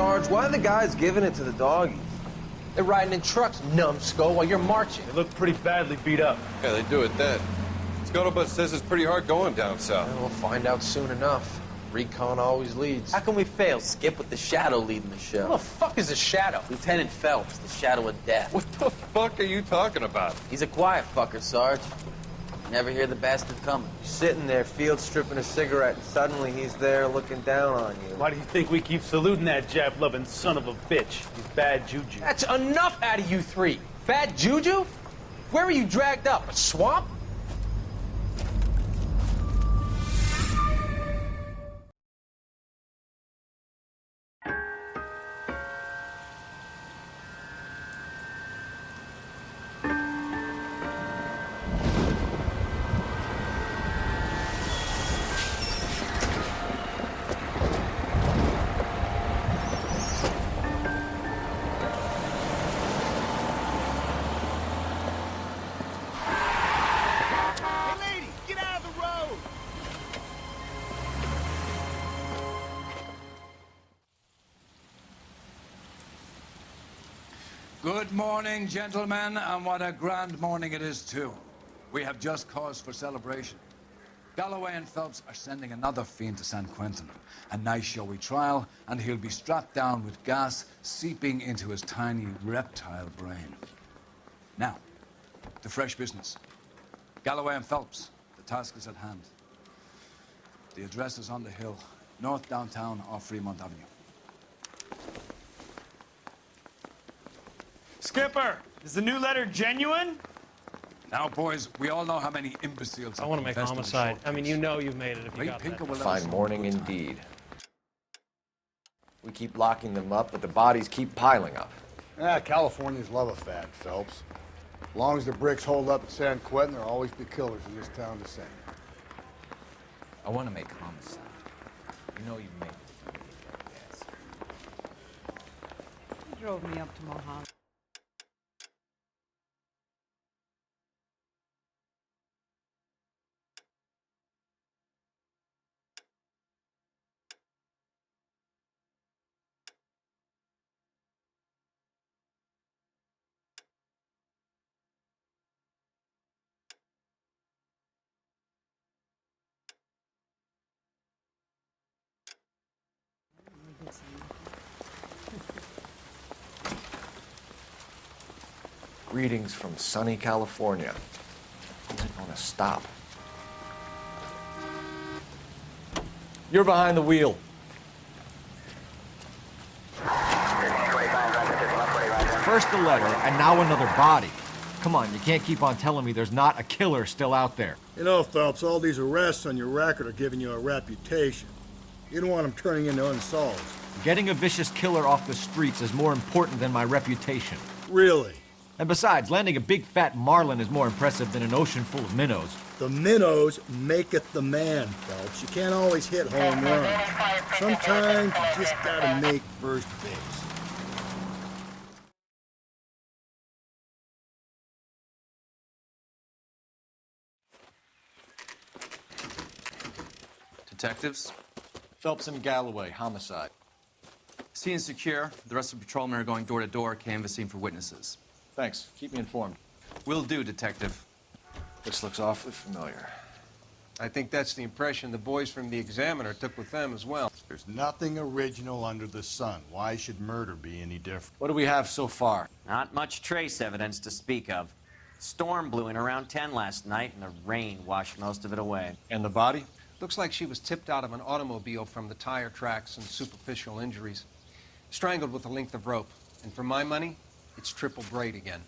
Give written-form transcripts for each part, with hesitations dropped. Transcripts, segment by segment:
Sarge, why are the guys giving it to the doggies? They're riding in trucks, numbskull, while you're marching. They look pretty badly beat up. Yeah, they do at that. Scuttlebutt says it's pretty hard going down south. Well, we'll find out soon enough. Recon always leads. How can we fail, Skip, with the Shadow leading the show? Who the fuck is the Shadow? Lieutenant Phelps, the Shadow of Death. What the fuck are you talking about? He's a quiet fucker, Sarge. Never hear the bastard coming. You're sitting there, field stripping a cigarette, and suddenly he's there looking down on you. Why do you think we keep saluting that Jap-loving son of a bitch? He's bad juju. That's enough out of you three. Bad juju? Where were you dragged up? A swamp? Good morning, gentlemen, and what a grand morning it is, too. We have just cause for celebration. Galloway and Phelps are sending another fiend to San Quentin. A nice showy trial, and he'll be strapped down with gas seeping into his tiny reptile brain. Now, to fresh business. Galloway and Phelps, the task is at hand. The address is on the hill, north downtown off Fremont Avenue. Skipper, is the new letter genuine? Now, boys, we all know how many imbeciles... I want to make homicide. I mean, you know you've made it if you got that. Fine morning indeed. We keep locking them up, but the bodies keep piling up. Californians love a fad, Phelps. As long as the bricks hold up at San Quentin, there'll always be killers in this town to sing. I want to make homicide. You know you make it. Yes. He drove me up to Mojave. Greetings from sunny California. Who's it gonna stop? You're behind the wheel. First the letter, and now another body. Come on, you can't keep on telling me there's not a killer still out there. You know, Phelps, all these arrests on your record are giving you a reputation. You don't want them turning into unsolved. Getting a vicious killer off the streets is more important than my reputation. Really? And besides, landing a big fat marlin is more impressive than an ocean full of minnows. The minnows maketh the man, Phelps. You can't always hit home runs. Sometimes you just gotta make first base. Detectives? Phelps and Galloway, homicide. Scene is secure. The rest of the patrolmen are going door to door, canvassing for witnesses. Thanks. Keep me informed. Will do, Detective. This looks awfully familiar. I think that's the impression the boys from the Examiner took with them as well. There's nothing original under the sun. Why should murder be any different? What do we have so far? Not much trace evidence to speak of. Storm blew in around 10 last night, and the rain washed most of it away. And the body? Looks like she was tipped out of an automobile from the tire tracks and superficial injuries. Strangled with a length of rope. And for my money, it's triple braid again.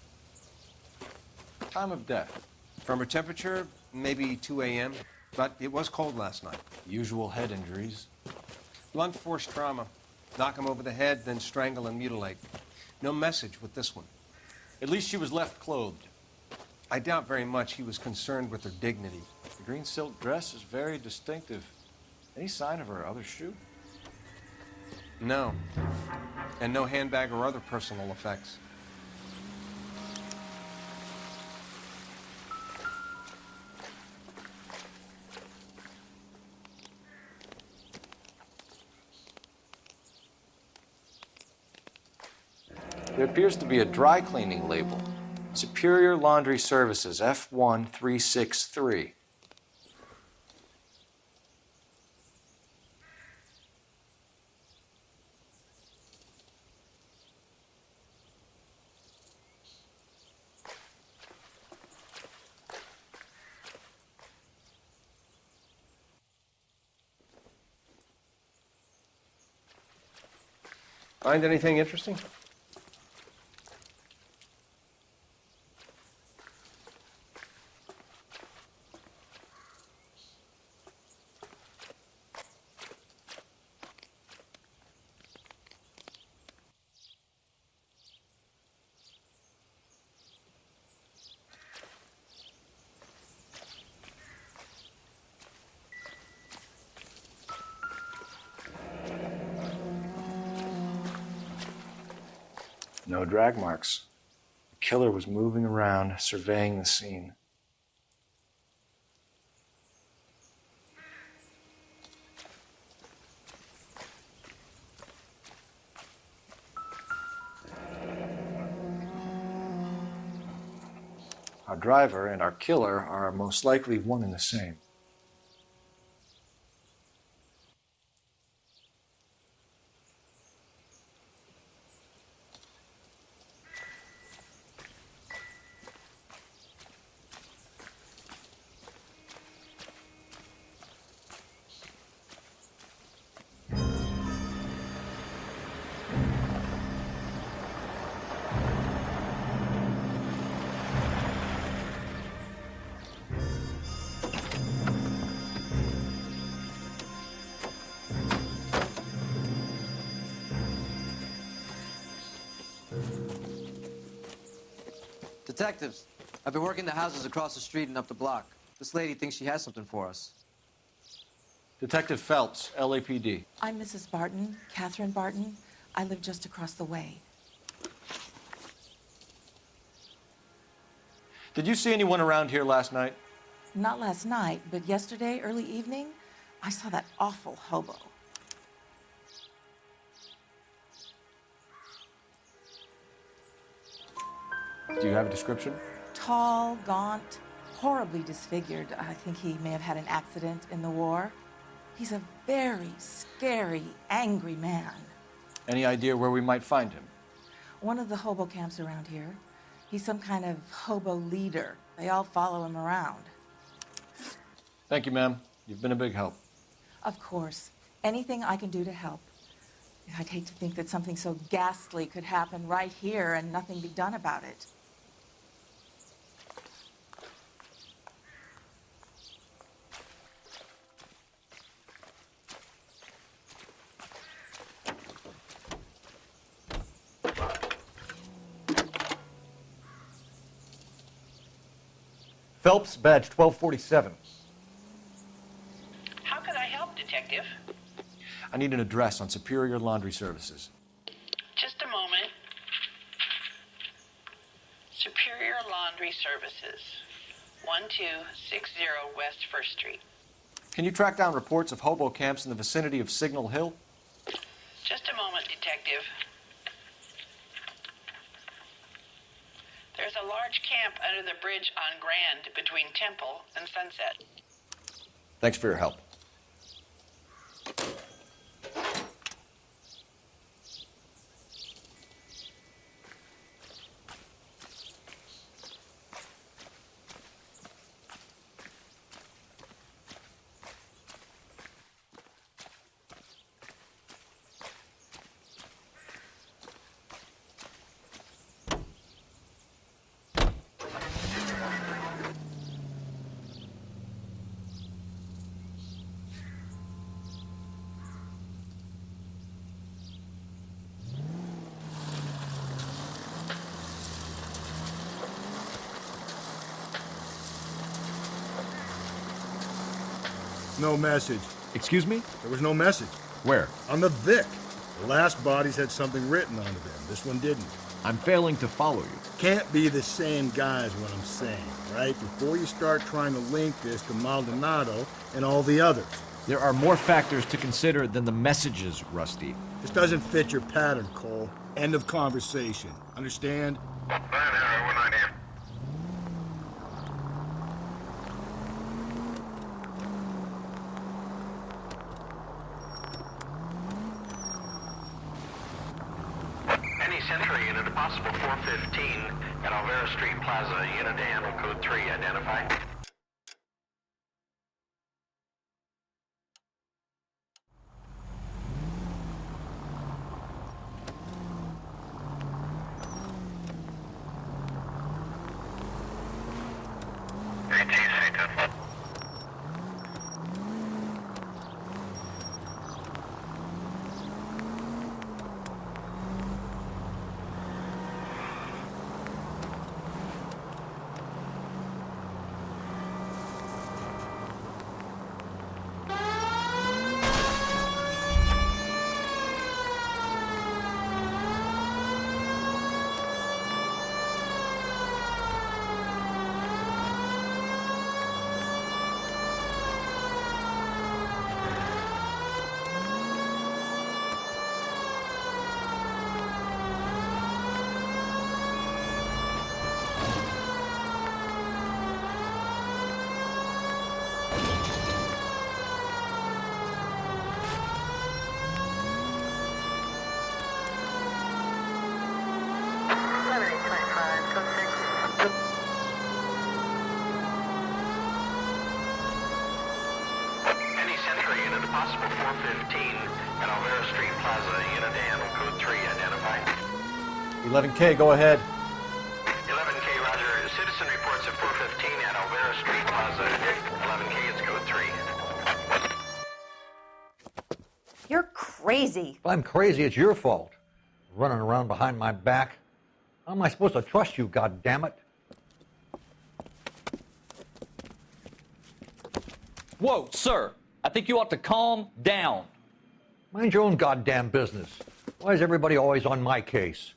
Time of death? From her temperature, maybe 2 a.m., but it was cold last night. Usual head injuries? Blunt force trauma. Knock him over the head, then strangle and mutilate. No message with this one. At least she was left clothed. I doubt very much he was concerned with her dignity. The green silk dress is very distinctive. Any sign of her other shoe? No. And no handbag or other personal effects. There appears to be a dry cleaning label. Superior Laundry Services, F1363. Find anything interesting? No drag marks. The killer was moving around, surveying the scene. Our driver and our killer are most likely one and the same. Detectives, I've been working the houses across the street and up the block. This lady thinks she has something for us. Detective Phelps, LAPD. I'm Mrs. Barton, Catherine Barton. I live just across the way. Did you see anyone around here last night? Not last night, but yesterday, early evening, I saw that awful hobo. Do you have a description? Tall, gaunt, horribly disfigured. I think he may have had an accident in the war. He's a very scary, angry man. Any idea where we might find him? One of the hobo camps around here. He's some kind of hobo leader. They all follow him around. Thank you, ma'am. You've been a big help. Of course. Anything I can do to help. I'd hate to think that something so ghastly could happen right here and nothing be done about it. Phelps, badge 1247. How can I help, Detective? I need an address on Superior Laundry Services. Just a moment. Superior Laundry Services, 1260 West 1st Street. Can you track down reports of hobo camps in the vicinity of Signal Hill? Just a moment, Detective. There's a large camp under the bridge on Grand between Temple and Sunset. Thanks for your help. No message. Excuse me? There was no message. Where? On the Vic. The last bodies had something written onto them. This one didn't. I'm failing to follow you. Can't be the same guys, what I'm saying, right? Before you start trying to link this to Maldonado and all the others. There are more factors to consider than the messages, Rusty. This doesn't fit your pattern, Cole. End of conversation. Understand? Any Century unit, a possible 415 at Alvera Street Plaza, unit to handle code 3, identify. Any Century unit, a possible 415 at Alvera Street Plaza, unit to handle code 3, identify. 11K, go ahead. 11K, roger. Citizen reports at 415 at Alvera Street Plaza. 11K is code 3. You're crazy. If I'm crazy, it's your fault. Running around behind my back. How am I supposed to trust you, goddammit? Whoa, sir. I think you ought to calm down. Mind your own goddamn business. Why is everybody always on my case?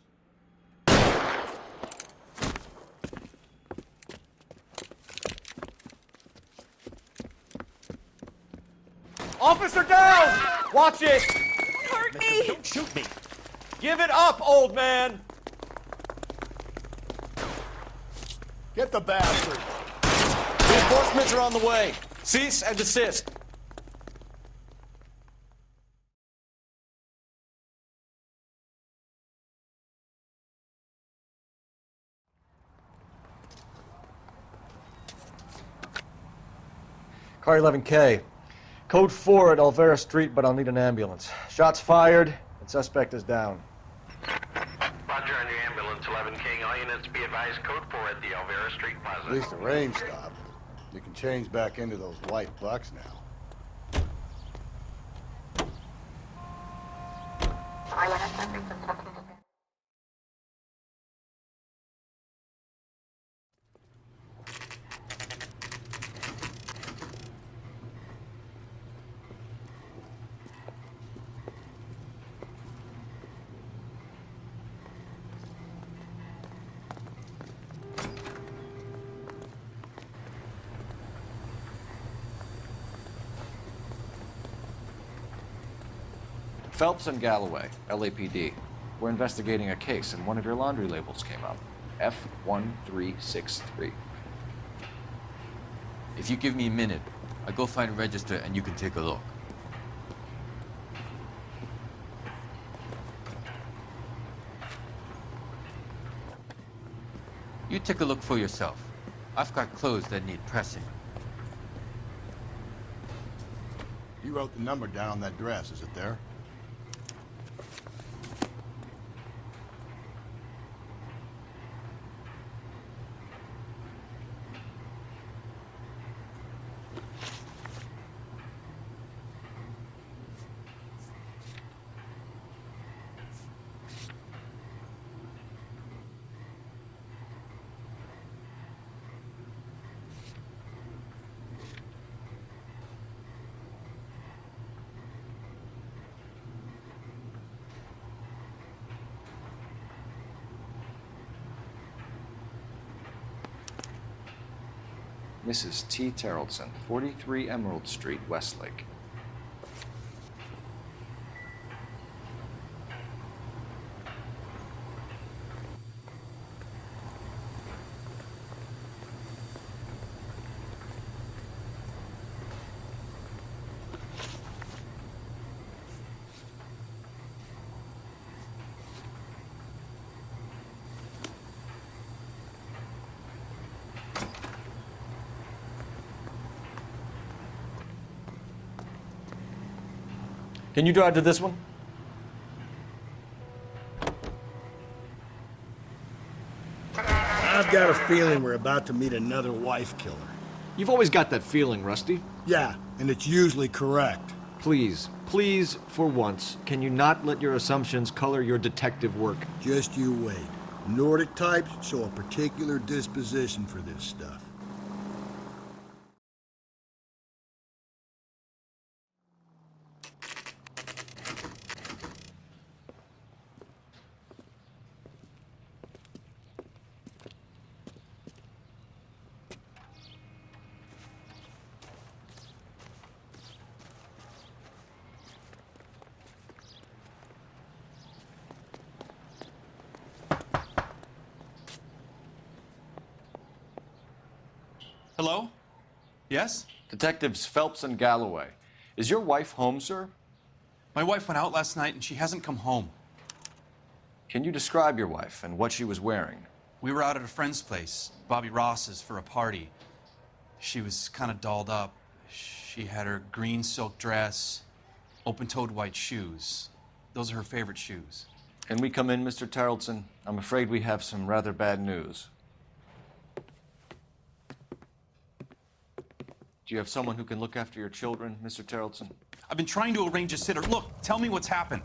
Officer down! Watch it! Don't hurt me! Don't shoot me! Give it up, old man! Get the bastard! Reinforcements are on the way. Cease and desist. Car 11K. Code 4 at Alvera Street, but I'll need an ambulance. Shots fired, and suspect is down. Roger on your ambulance, 11K. All units be advised, code 4 at the Alvera Street Plaza. At least the rain stopped. You can change back into those white bucks now. Phelps and Galloway, LAPD. We're investigating a case, and one of your laundry labels came up. F1363. If you give me a minute, I'll go find a register and you can take a look. You take a look for yourself. I've got clothes that need pressing. You wrote the number down on that dress, is it there? Mrs. T. Terrellson, 43 Emerald Street, Westlake. Can you drive to this one? I've got a feeling we're about to meet another wife killer. You've always got that feeling, Rusty. Yeah, and it's usually correct. Please, please, for once, can you not let your assumptions color your detective work? Just you wait. Nordic types show a particular disposition for this stuff. Hello? Yes? Detectives Phelps and Galloway. Is your wife home, sir? My wife went out last night and she hasn't come home. Can you describe your wife and what she was wearing? We were out at a friend's place, Bobby Ross's, for a party. She was kind of dolled up. She had her green silk dress, open-toed white shoes. Those are her favorite shoes. Can we come in, Mr. Tarleton? I'm afraid we have some rather bad news. Do you have someone who can look after your children, Mr. Tarleton? I've been trying to arrange a sitter. Look, tell me what's happened.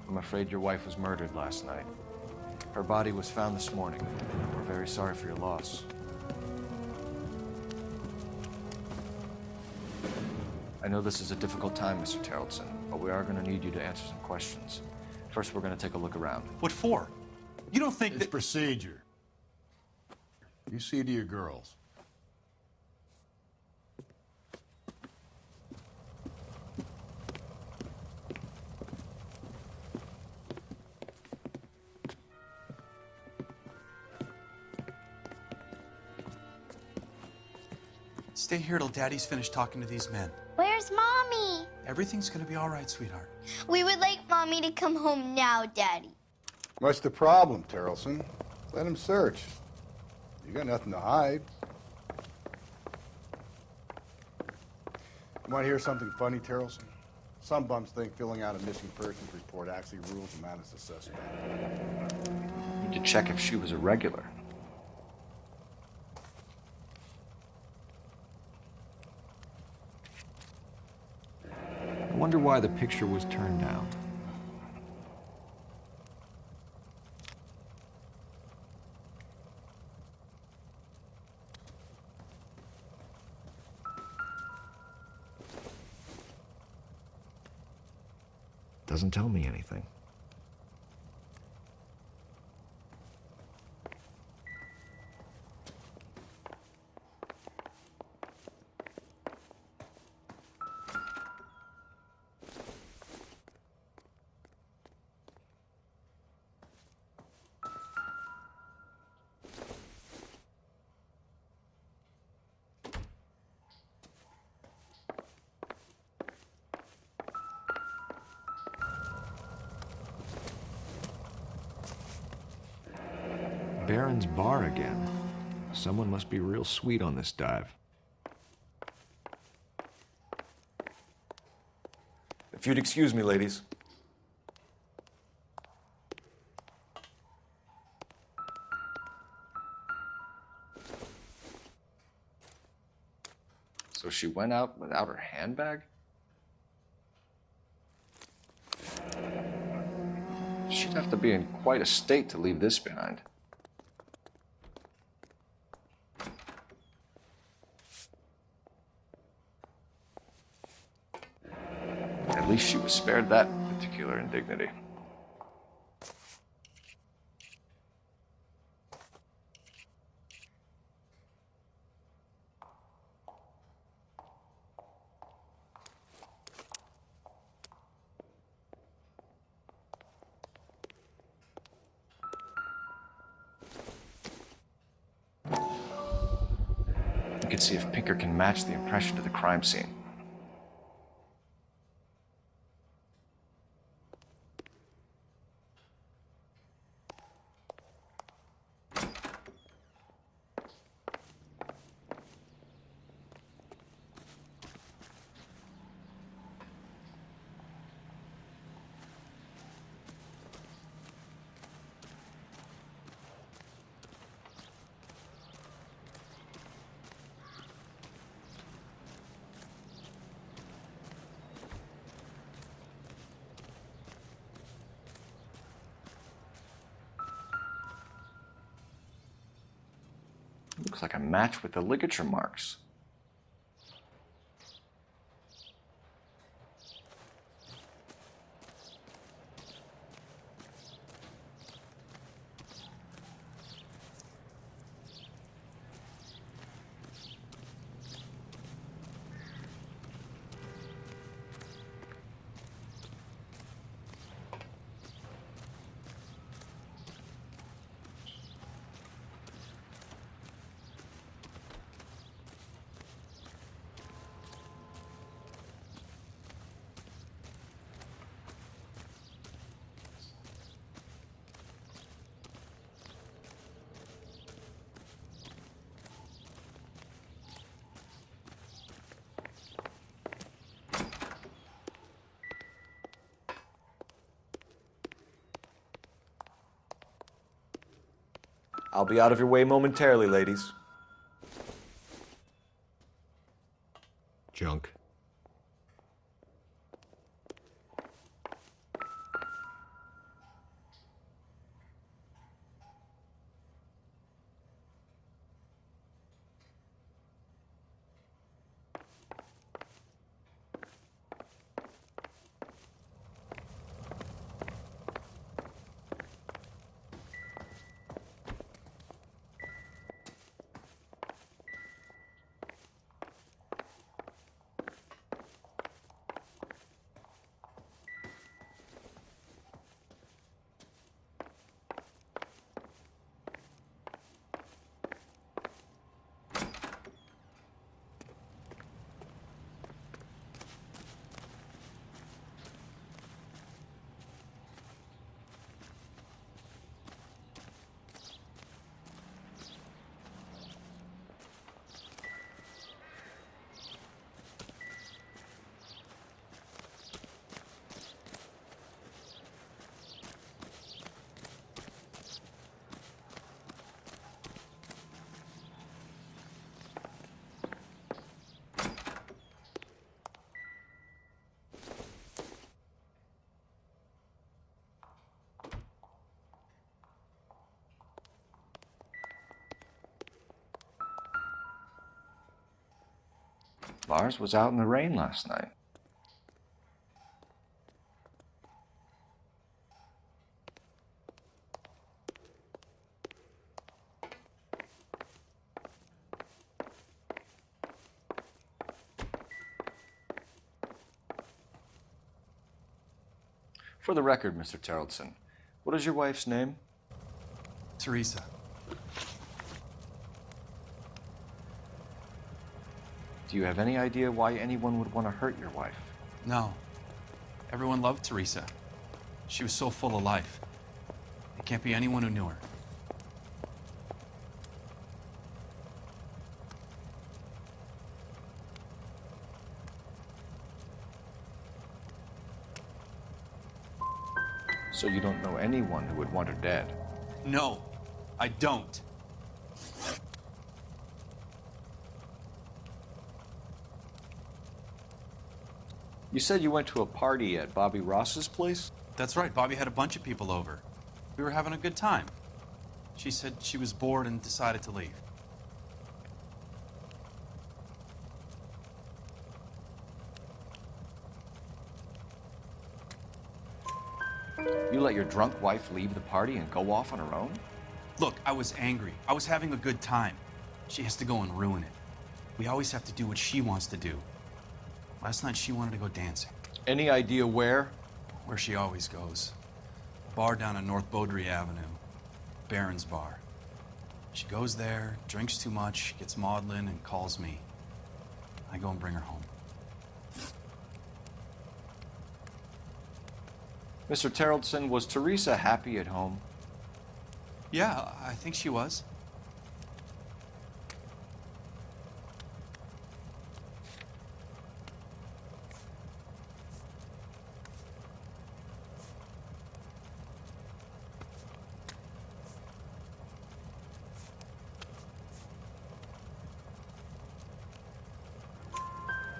I'm afraid your wife was murdered last night. Her body was found this morning. We're very sorry for your loss. I know this is a difficult time, Mr. Tarleton, but we are going to need you to answer some questions. First, we're going to take a look around. What for? You don't think It's procedure. You see to your girls. Stay here till Daddy's finished talking to these men. Where's Mommy? Everything's gonna be all right, sweetheart. We would like Mommy to come home now, Daddy. What's the problem, Tarleton? Let him search. You got nothing to hide. You want to hear something funny, Tarleton? Some bums think filling out a missing persons report actually rules them out as a suspect. We need to check if she was a regular. I wonder why the picture was turned down. Doesn't tell me anything. Baron's bar again. Someone must be real sweet on this dive. If you'd excuse me, ladies. So she went out without her handbag? She'd have to be in quite a state to leave this behind. At least she was spared that particular indignity. You can see if Pinker can match the impression to the crime scene. looks like a match with the ligature marks. I'll be out of your way momentarily, ladies. Junk. Lars was out in the rain last night. For the record, Mr. Terrellson, what is your wife's name? Teresa. Do you have any idea why anyone would want to hurt your wife? No. Everyone loved Teresa. She was so full of life. It can't be anyone who knew her. So you don't know anyone who would want her dead? No, I don't. You said you went to a party at Bobby Ross's place? That's right. Bobby had a bunch of people over. We were having a good time. She said she was bored and decided to leave. You let your drunk wife leave the party and go off on her own? Look, I was angry. I was having a good time. She has to go and ruin it. We always have to do what she wants to do. Last night she wanted to go dancing. Any idea where? Where she always goes. A bar down on North Beaudry Avenue. Barron's Bar. She goes there, drinks too much, gets maudlin, and calls me. I go and bring her home. Mr. Terrellson, was Teresa happy at home? Yeah, I think she was.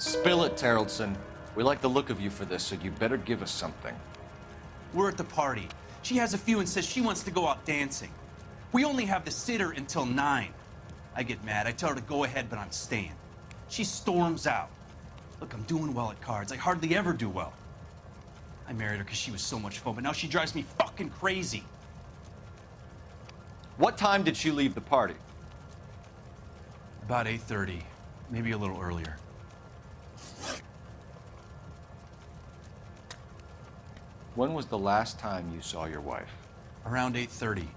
Spill it, Terrellson. We like the look of you for this, so you better give us something. We're at the party. She has a few and says she wants to go out dancing. We only have the sitter until 9. I get mad. I tell her to go ahead, but I'm staying. She storms out. Look, I'm doing well at cards. I hardly ever do well. I married her because she was so much fun, but now she drives me fucking crazy. What time did she leave the party? About 8:30, maybe a little earlier. When was the last time you saw your wife? Around 8:30.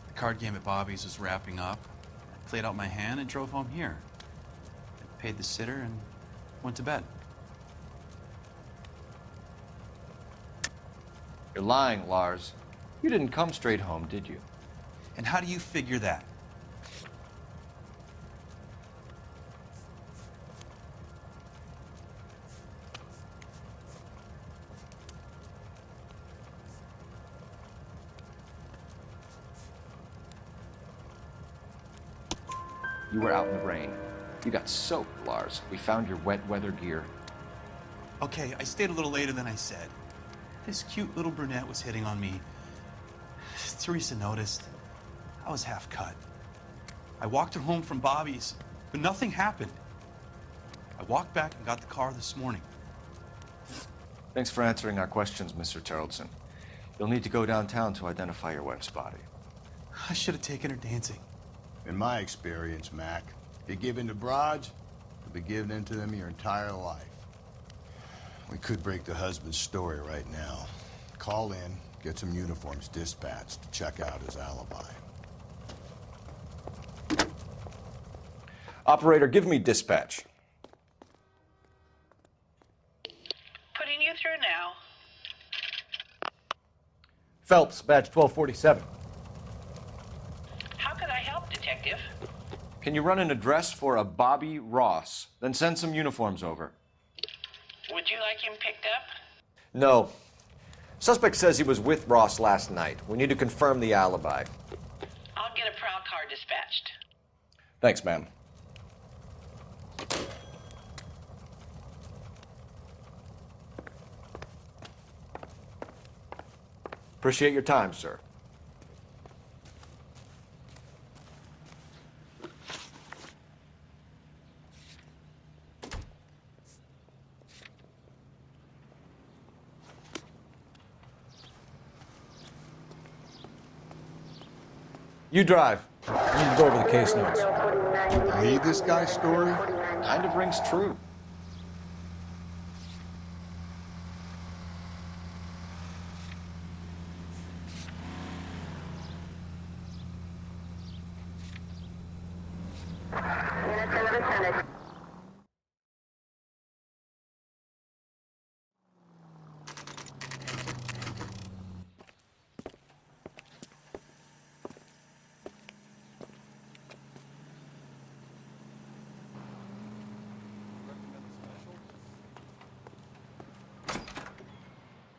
The card game at Bobby's was wrapping up. I played out my hand and drove home here. I paid the sitter and went to bed. You're lying, Lars. You didn't come straight home, did you? And how do you figure that? You were out in the rain. You got soaked, Lars. We found your wet weather gear. Okay, I stayed a little later than I said. This cute little brunette was hitting on me. Teresa noticed. I was half cut. I walked her home from Bobby's, but nothing happened. I walked back and got the car this morning. Thanks for answering our questions, Mr. Tarleton. You'll need to go downtown to identify your wife's body. I should have taken her dancing. In my experience, Mac, if you give in to broads, you'll be giving in to them your entire life. We could break the husband's story right now. Call in, get some uniforms dispatched to check out his alibi. Operator, give me dispatch. Putting you through now. Phelps, badge 1247. How could I help, Detective? Can you run an address for a Bobby Ross? Then send some uniforms over. Would you like him picked up? No. Suspect says he was with Ross last night. We need to confirm the alibi. I'll get a prowl car dispatched. Thanks, ma'am. Appreciate your time, sir. You drive. I need to go over the case notes. Believe this guy's story? Kind of rings true.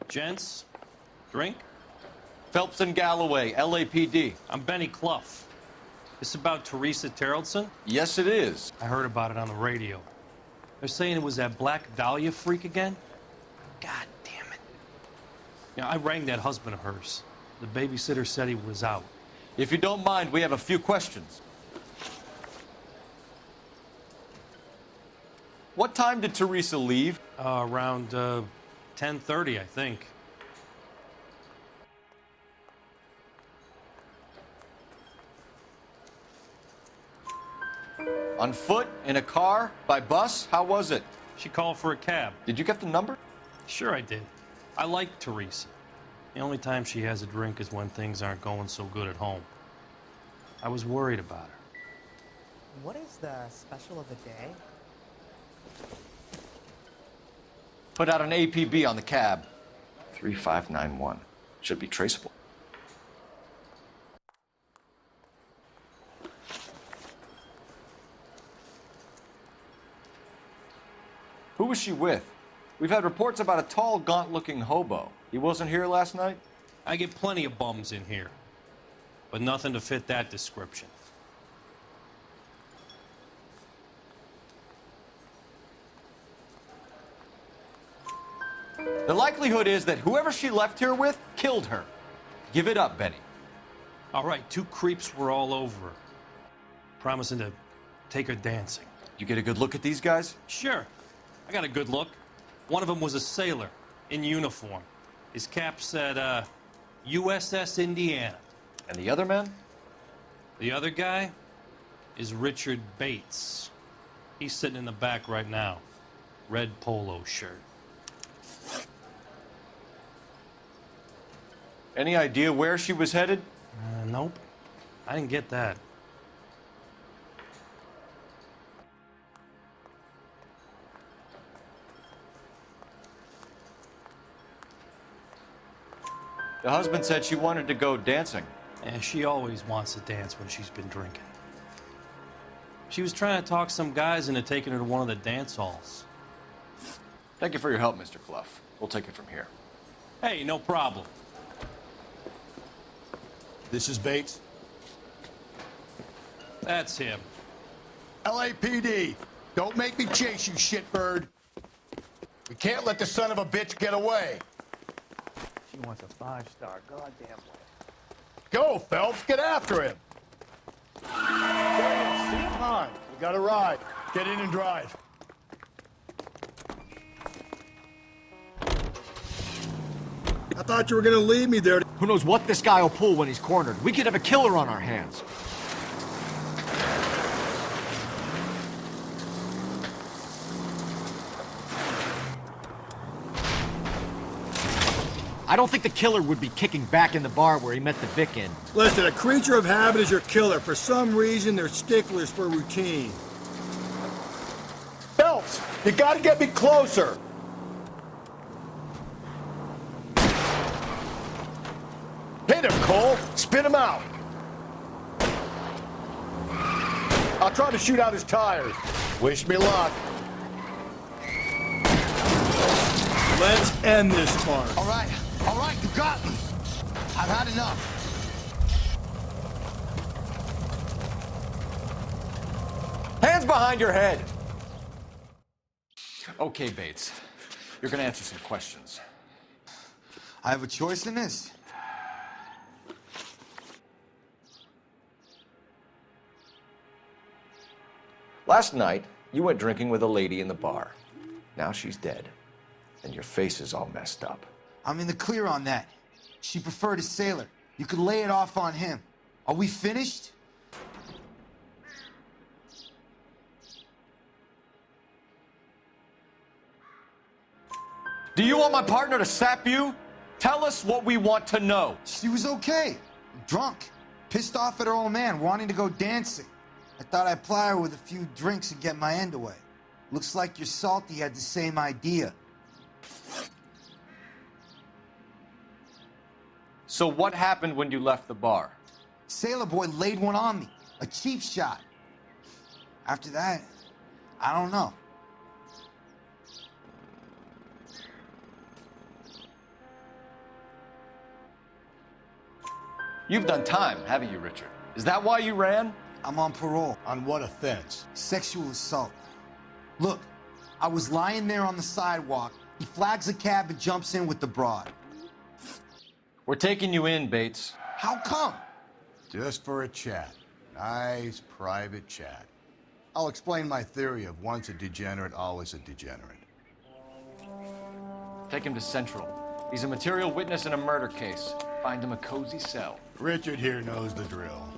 Gents, drink? Phelps and Galloway, LAPD. I'm Benny Clough. This about Teresa Tarleton? Yes, it is. I heard about it on the radio. They're saying it was that Black Dahlia freak again? God damn it. Yeah, I rang that husband of hers. The babysitter said he was out. If you don't mind, we have a few questions. What time did Teresa leave? Around 10:30, I think. On foot? In a car? By bus? How was it? She called for a cab. Did you get the number? Sure I did. I like Teresa. The only time she has a drink is when things aren't going so good at home. I was worried about her. What is the special of the day? Put out an APB on the cab. 3591. Should be traceable. Who was she with? We've had reports about a tall, gaunt-looking hobo. He wasn't here last night? I get plenty of bums in here, but nothing to fit that description. The likelihood is that whoever she left here with killed her. Give it up, Benny. All right, two creeps were all over her. promising to take her dancing. You get a good look at these guys? Sure. I got a good look. One of them was a sailor in uniform. His cap said, USS Indiana. And the other man? The other guy is Richard Bates. He's sitting in the back right now. Red polo shirt. Any idea where she was headed? Nope. I didn't get that. The husband said she wanted to go dancing. Yeah, she always wants to dance when she's been drinking. She was trying to talk some guys into taking her to one of the dance halls. Thank you for your help, Mr. Clough. We'll take it from here. Hey, no problem. This is Bates. That's him. LAPD, don't make me chase you, shitbird. We can't let the son of a bitch get away. She wants a 5-star goddamn way. Go, Phelps, get after him. Come on, we got a ride. Get in and drive. I thought you were gonna leave me there. Who knows what this guy will pull when he's cornered? We could have a killer on our hands. I don't think the killer would be kicking back in the bar where he met the Vic in. Listen, a creature of habit is your killer. For some reason, they're sticklers for routine. Phelps, you gotta get me closer. Hit him, Cole. Spin him out. I'll try to shoot out his tires. Wish me luck. Let's end this farce. All right, you got me. I've had enough. Hands behind your head. Okay, Bates. You're gonna answer some questions. I have a choice in this. Last night, you went drinking with a lady in the bar. Now she's dead, and your face is all messed up. I'm in the clear on that. She preferred a sailor. You could lay it off on him. Are we finished? Do you want my partner to sap you? Tell us what we want to know. She was okay. Drunk. Pissed off at her old man, wanting to go dancing. I thought I'd ply her with a few drinks and get my end away. Looks like your Salty had the same idea. So what happened when you left the bar? Sailor boy laid one on me. A cheap shot. After that, I don't know. You've done time, haven't you, Richard? Is that why you ran? I'm on parole. On what offense? Sexual assault. Look, I was lying there on the sidewalk. He flags a cab and jumps in with the broad. We're taking you in, Bates. How come? Just for a chat. Nice private chat. I'll explain my theory of once a degenerate, always a degenerate. Take him to Central. He's a material witness in a murder case. Find him a cozy cell. Richard here knows the drill.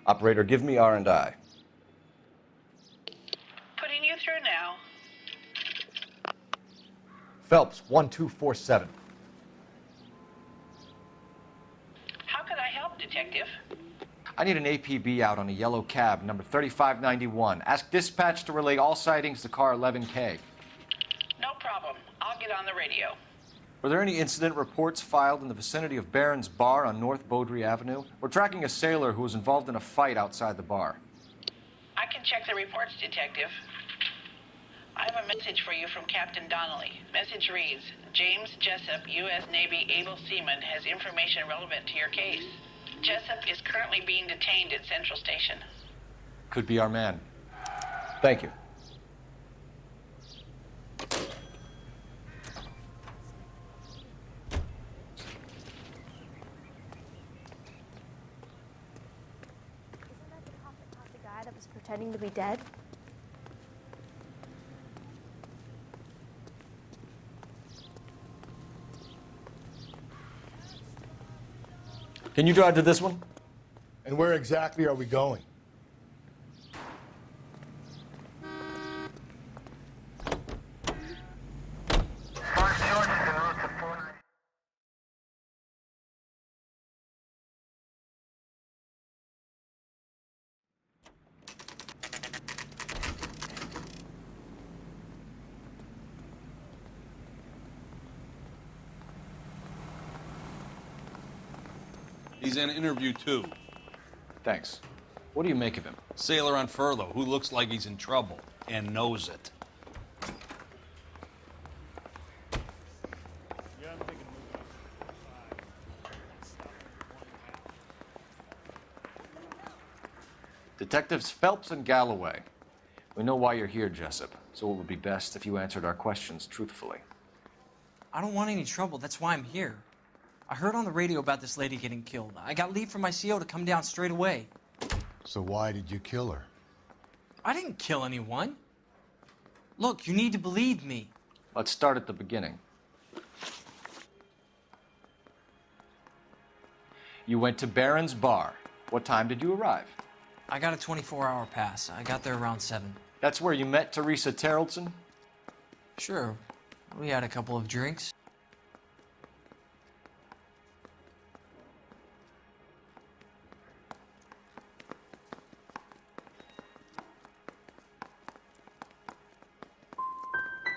Operator, give me R&I. Putting you through now. Phelps, 1247. How can I help, Detective? I need an APB out on a yellow cab, number 3591. Ask dispatch to relay all sightings to car 11K. No problem. I'll get on the radio. Were there any incident reports filed in the vicinity of Barron's Bar on North Beaudry Avenue? We're tracking a sailor who was involved in a fight outside the bar. I can check the reports, Detective. I have a message for you from Captain Donnelly. Message reads, James Jessup, U.S. Navy able seaman, has information relevant to your case. Jessup is currently being detained at Central Station. Could be our man. Thank you. The guy that was pretending to be dead? Can you drive to this one? And where exactly are we going? He's in interview 2. Thanks. What do you make of him? Sailor on furlough who looks like he's in trouble and knows it. Detectives Phelps and Galloway. We know why you're here, Jessup, so it would be best if you answered our questions truthfully. I don't want any trouble. That's why I'm here. I heard on the radio about this lady getting killed. I got leave from my CO to come down straight away. So why did you kill her? I didn't kill anyone. Look, you need to believe me. Let's start at the beginning. You went to Barron's Bar. What time did you arrive? I got a 24-hour pass. I got there around 7. That's where you met Teresa Terrelson? Sure. We had a couple of drinks.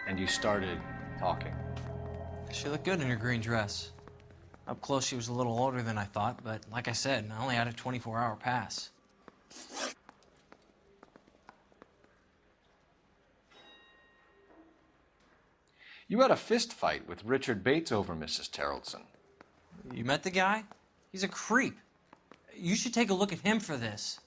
And you started talking. She looked good in her green dress. Up close, she was a little older than I thought, but like I said, I only had a 24-hour pass. You had a fist fight with Richard Bates over Mrs. Terrelson. You met the guy? He's a creep. You should take a look at him for this.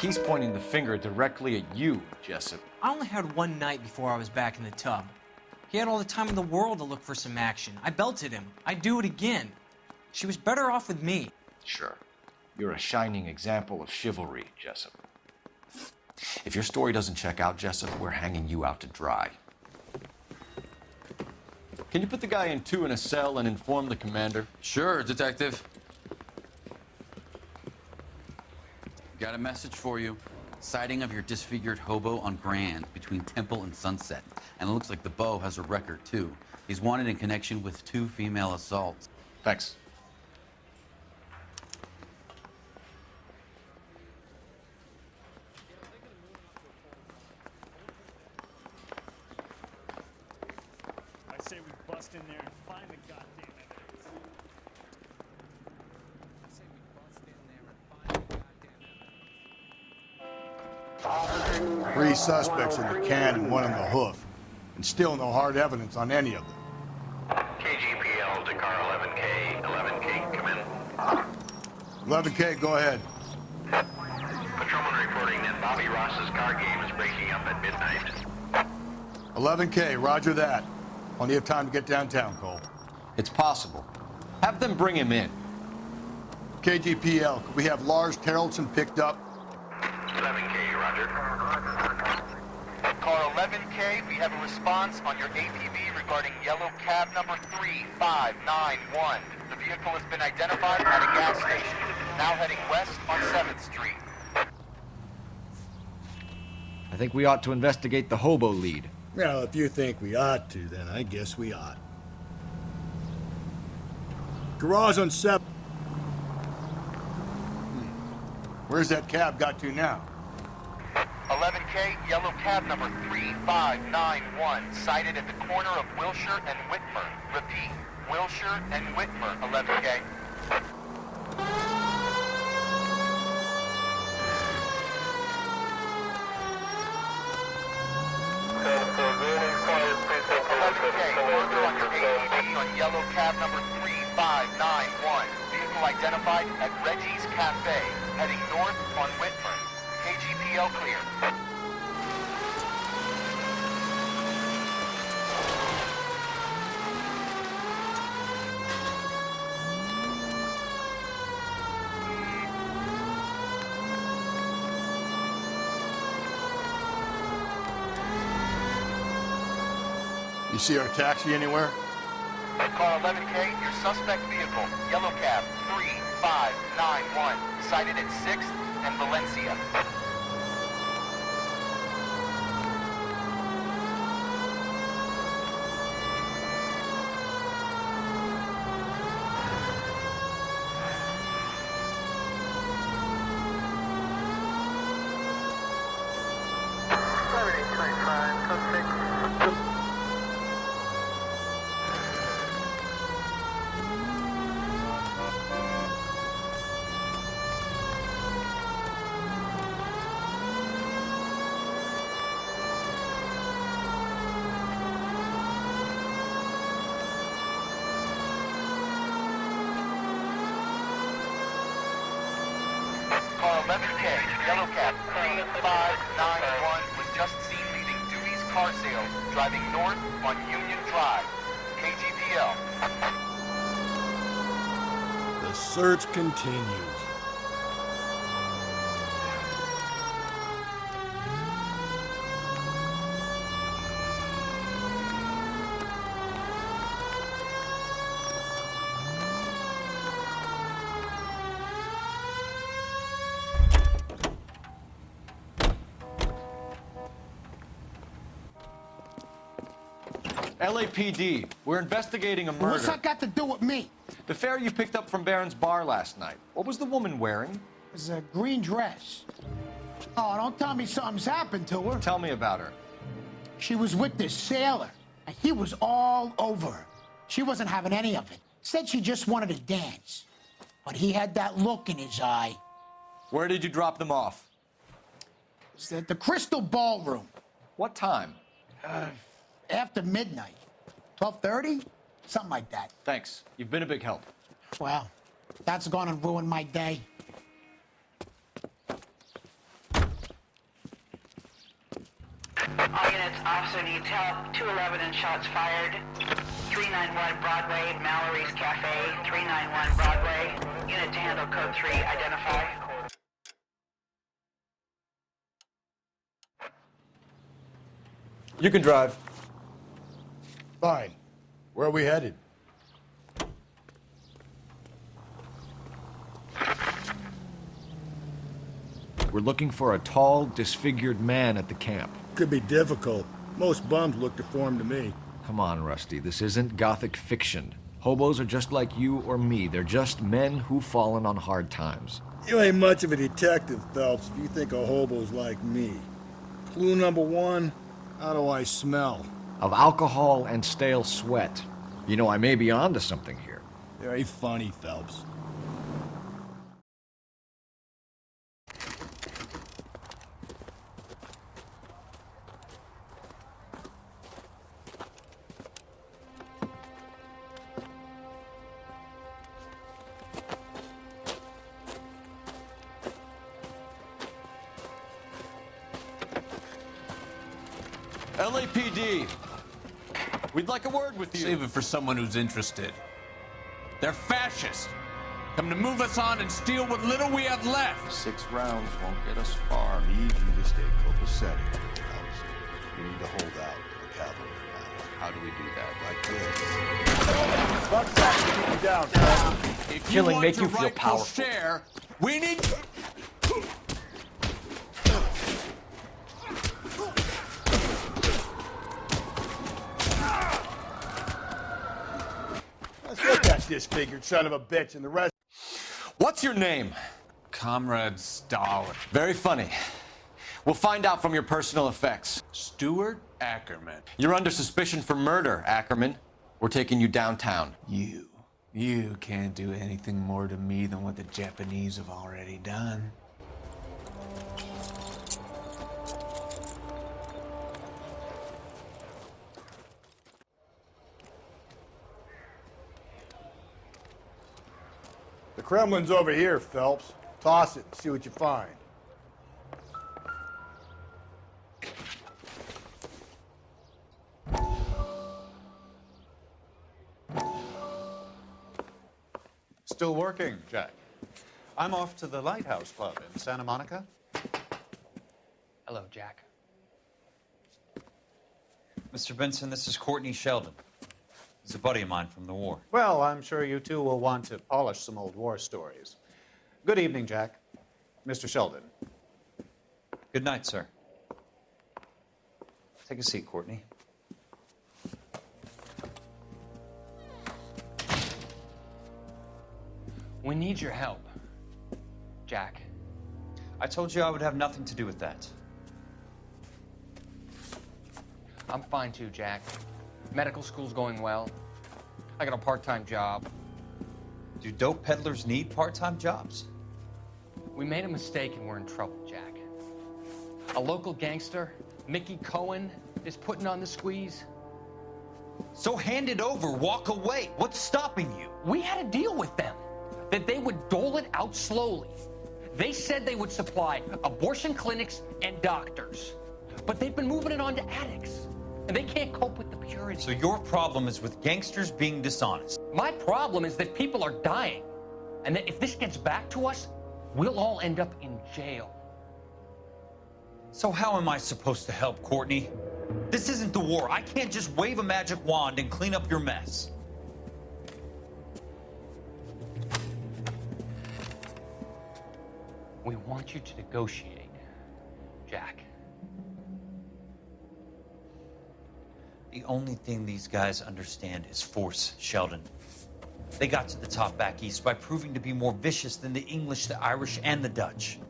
He's pointing the finger directly at you, Jessup. I only had one night before I was back in the tub. He had all the time in the world to look for some action. I belted him. I'd do it again. She was better off with me. Sure. You're a shining example of chivalry, Jessup. If your story doesn't check out, Jessup, we're hanging you out to dry. Can you put the guy in 2 in a cell and inform the commander? Sure, Detective. Got a message for you. Sighting of your disfigured hobo on Grand between Temple and Sunset. And it looks like the Beau has a record, too. He's wanted in connection with 2 female assaults. Thanks. I say we bust in there and find the goddamn evidence. I say we bust in there and find the goddamn evidence. 3 suspects in the can and 1 in the hoof. And still no hard evidence on any of them. KGPL to car 11K. 11K, come in. 11K, go ahead. Patrolman reporting that Bobby Ross's car game is breaking up at midnight. 11K, roger that. Plenty of time to get downtown, Cole. It's possible. Have them bring him in. KGPL, could we have Lars Terrelson picked up? 11K, roger. Car 11K, we have a response on your APB regarding yellow cab number 3591. The vehicle has been identified at a gas station, now heading west on 7th Street. I think we ought to investigate the hobo lead. Well, if you think we ought to, then I guess we ought. Garage on 7. Where's that cab got to now? 11K, yellow cab number 3591, sighted at the corner of Wilshire and Whitmer. Repeat, Wilshire and Whitmer, 11K. Further on your AED on yellow cab number 3591. Vehicle identified at Reggie's Cafe, heading north on Whitmer. KGPL clear. You see our taxi anywhere? Call 11K, your suspect vehicle, yellow cab 3591, sighted at 6th and Valencia. Car 11K, yellow cab 3591, was just seen leaving Dewey's Car Sales, driving north on Union Drive. KGPL. The search continues. LAPD, we're investigating a murder. What's that got to do with me? The fare you picked up from Barron's bar last night. What was the woman wearing? It was a green dress. Oh, don't tell me something's happened to her. Tell me about her. She was with this sailor, and he was all over her. She wasn't having any of it. Said she just wanted to dance. But he had that look in his eye. Where did you drop them off? It was at the Crystal Ballroom. What time? After midnight. 12:30? Something like that. Thanks. You've been a big help. Well, that's gonna ruin my day. All units, officer needs help. 211 and shots fired. 391 Broadway, Mallory's Cafe. 391 Broadway. Unit to handle code 3, identify. You can drive. Fine. Where are we headed? We're looking for a tall, disfigured man at the camp. Could be difficult. Most bums look deformed to me. Come on, Rusty. This isn't gothic fiction. Hobos are just like you or me. They're just men who've fallen on hard times. You ain't much of a detective, Phelps, if you think a hobo's like me. Clue number 1, how do I smell? Of alcohol and stale sweat. You know, I may be onto something here. Very funny, Phelps. LAPD, we'd like a word with you. Save it for someone who's interested. They're fascists. Come to move us on and steal what little we have left. 6 rounds won't get us far. I need you to stay copacetic, Phelps. You need to hold out the cavalry battle. How do we do that? Like this. Fuck that, keep you down, Phelps. If Killing you make want you your feel rightful powerful. share, we need... Let's look at disfigured son of a bitch and the rest. What's your name? Comrade Stalin. Very funny. We'll find out from your personal effects. Stuart Ackerman. You're under suspicion for murder, Ackerman. We're taking you downtown. You can't do anything more to me than what the Japanese have already done. The Kremlin's over here, Phelps. Toss it and see what you find. Still working, Jack. I'm off to the Lighthouse Club in Santa Monica. Hello, Jack. Mr. Benson, this is Courtney Sheldon. He's a buddy of mine from the war. Well, I'm sure you two will want to polish some old war stories. Good evening, Jack. Mr. Sheldon. Good night, sir. Take a seat, Courtney. We need your help, Jack. I told you I would have nothing to do with that. I'm fine too, Jack. Medical school's going well. I got a part-time job. Do dope peddlers need part-time jobs? We made a mistake and we're in trouble, Jack. A local gangster, Mickey Cohen, is putting on the squeeze. So hand it over, walk away. What's stopping you? We had a deal with them that they would dole it out slowly. They said they would supply abortion clinics and doctors, but they've been moving it on to addicts, and they can't cope with the purity. So your problem is with gangsters being dishonest? My problem is that people are dying, and that if this gets back to us, we'll all end up in jail. So how am I supposed to help, Courtney? This isn't the war. I can't just wave a magic wand and clean up your mess. We want you to negotiate, Jack. The only thing these guys understand is force, Sheldon. They got to the top back east by proving to be more vicious than the English, the Irish, and the Dutch.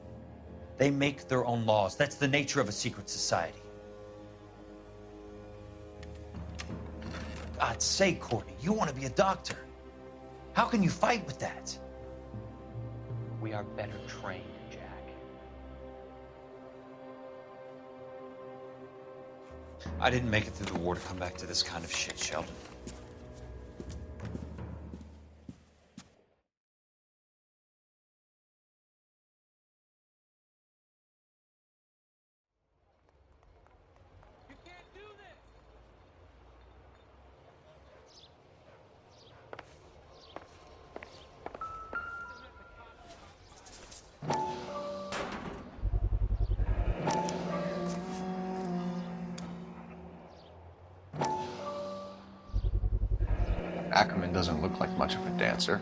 They make their own laws. That's the nature of a secret society. For God's sake, Courtney, you want to be a doctor. How can you fight with that? We are better trained, Jack. I didn't make it through the war to come back to this kind of shit, Sheldon. Ackerman doesn't look like much of a dancer.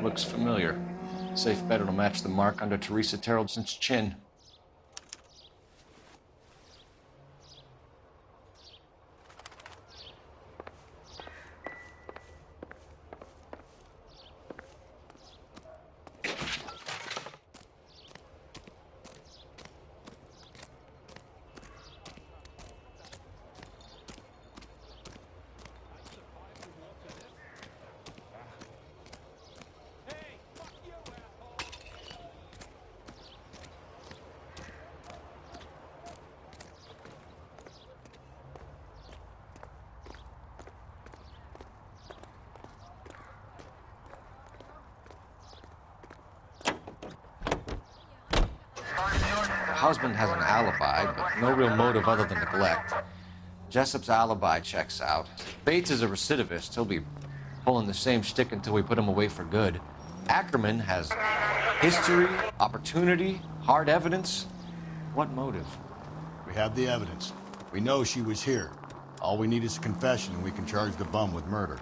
Looks familiar. Safe bet it'll match the mark under Teresa Terreldson's chin. Her husband has an alibi, but no real motive other than neglect. Jessup's alibi checks out. Bates is a recidivist. He'll be pulling the same stick until we put him away for good. Ackerman has history, opportunity, hard evidence. What motive? We have the evidence. We know she was here. All we need is a confession, and we can charge the bum with murder.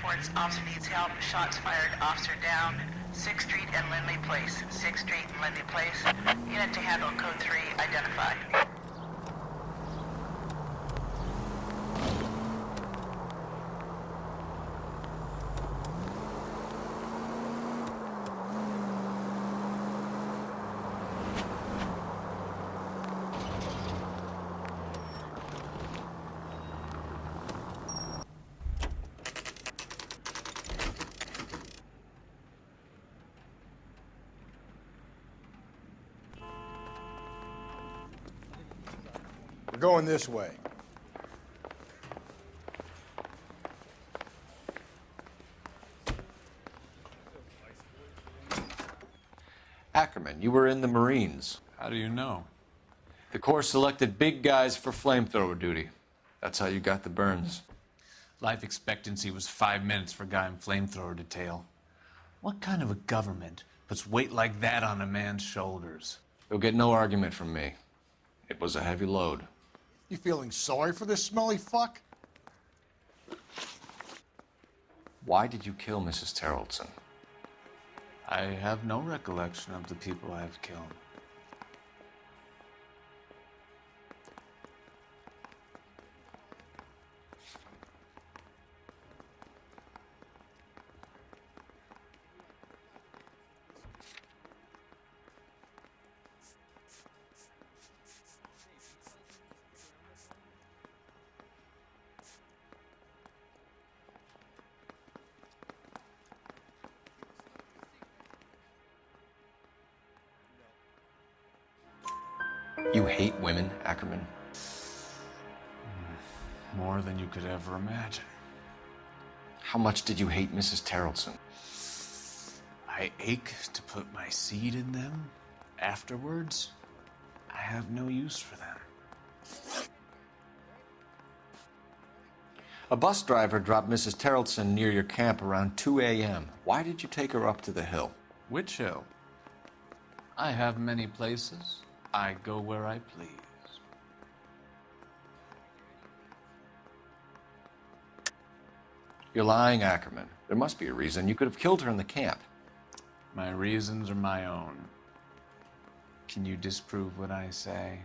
reports officer needs help. Shots fired. Officer down. 6th Street and Lindley Place. 6th Street and Lindley Place. Unit to handle code 3. Identify. We're going this way. Ackerman, you were in the Marines. How do you know? The Corps selected big guys for flamethrower duty. That's how you got the burns. Life expectancy was 5 minutes for a guy in flamethrower detail. What kind of a government puts weight like that on a man's shoulders? You'll get no argument from me. It was a heavy load. You feeling sorry for this smelly fuck? Why did you kill Mrs. Terrelson? I have no recollection of the people I have killed. You hate women, Ackerman? More than you could ever imagine. How much did you hate Mrs. Terrelson? I ache to put my seed in them. Afterwards, I have no use for them. A bus driver dropped Mrs. Terrelson near your camp around 2 a.m. Why did you take her up to the hill? Which hill? I have many places. I go where I please. You're lying, Ackerman. There must be a reason. You could have killed her in the camp. My reasons are my own. Can you disprove what I say?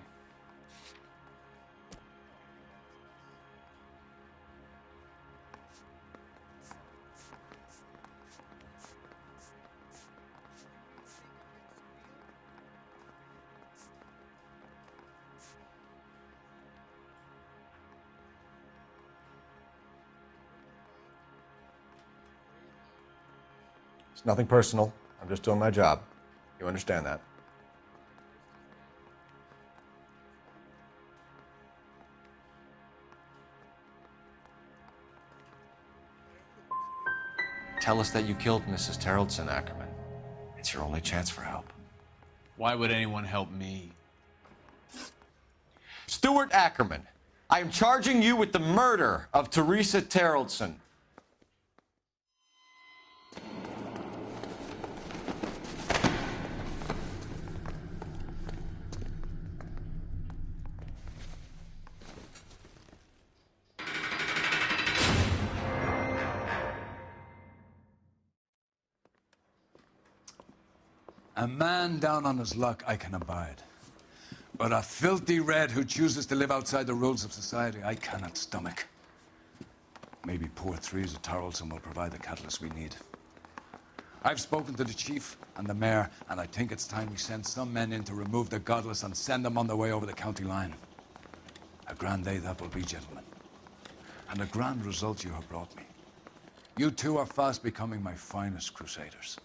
It's nothing personal. I'm just doing my job. You understand that? Tell us that you killed Mrs. Terrelson, Ackerman. It's your only chance for help. Why would anyone help me? Stuart Ackerman, I am charging you with the murder of Teresa Terrelson. A man down on his luck I can abide. But a filthy red who chooses to live outside the rules of society, I cannot stomach. Maybe poor Teresa Terrelson will provide the catalyst we need. I've spoken to the chief and the mayor, and I think it's time we send some men in to remove the godless and send them on their way over the county line. A grand day that will be, gentlemen. And a grand result you have brought me. You two are fast becoming my finest crusaders.